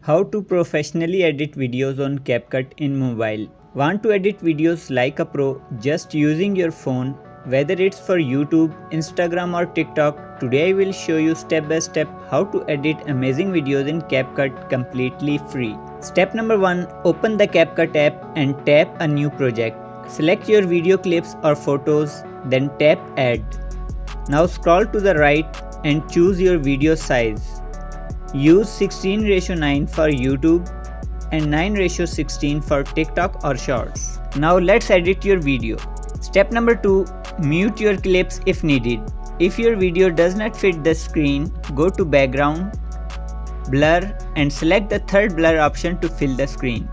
How to professionally edit videos on CapCut in mobile. Want to edit videos like a pro just using your phone? Whether it's for YouTube, Instagram or TikTok, today I will show you step by step how to edit amazing videos in CapCut completely free. Step number 1. Open the CapCut app and tap a new project. Select your video clips or photos, then tap Add. Now scroll to the right and choose your video size. Use 16:9 for YouTube and 9:16 for TikTok or Shorts. Now let's edit your video. Step number 2. Mute your clips if needed. If your video does not fit the screen, go to Background, Blur and select the third blur option to fill the screen.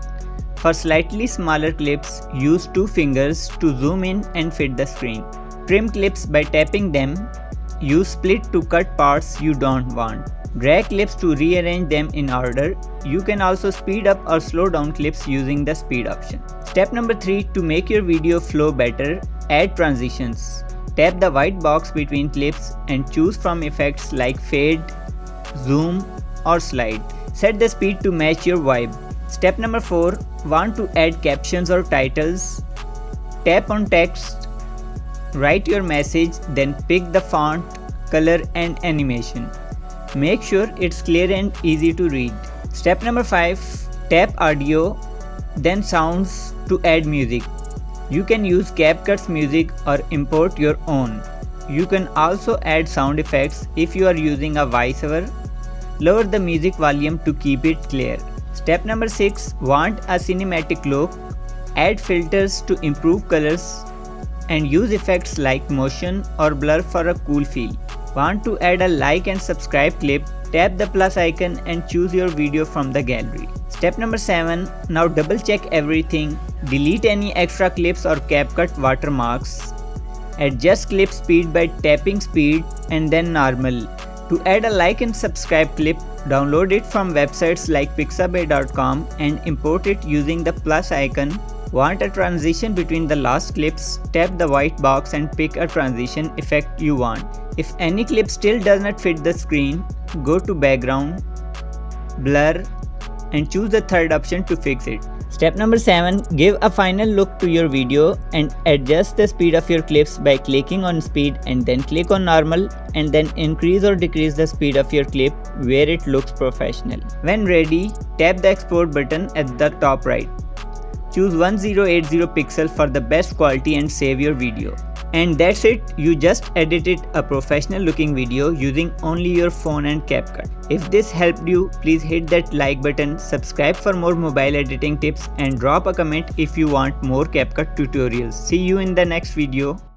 For slightly smaller clips, use 2 fingers to zoom in and fit the screen. Trim clips by tapping them. Use split to cut parts you don't want. Drag clips to rearrange them in order. You can also speed up or slow down clips using the speed option. Step number 3. To make your video flow better, add transitions. Tap the white box between clips and choose from effects like fade, zoom or slide. Set the speed to match your vibe. Step number 4. Want to add captions or titles? Tap on text, write your message, then pick the font, color and animation. Make sure it's clear and easy to read. Step number 5. Tap audio, then sounds to add music. You can use CapCut's music or import your own. You can also add sound effects if you are using a voiceover. Lower the music volume to keep it clear. Step number 6. Want a cinematic look? Add filters to improve colors and use effects like motion or blur for a cool feel. Want to add a like and subscribe clip? Tap the plus icon and choose your video from the gallery. Step number 7. Now double check everything. Delete any extra clips or CapCut watermarks. Adjust clip speed by tapping speed and then normal. To add a like and subscribe clip, download it from websites like pixabay.com and import it using the plus icon. Want a transition between the last clips? Tap the white box and pick a transition effect you want. If any clip still does not fit the screen, go to Background, Blur and choose the third option to fix it. Step number 7. Give a final look to your video and adjust the speed of your clips by clicking on speed and then click on normal and then increase or decrease the speed of your clip where it looks professional. When ready, tap the export button at the top right. Choose 1080 pixel for the best quality and save your video. And that's it, you just edited a professional looking video using only your phone and CapCut. If this helped you, please hit that like button, subscribe for more mobile editing tips and drop a comment if you want more CapCut tutorials. See you in the next video.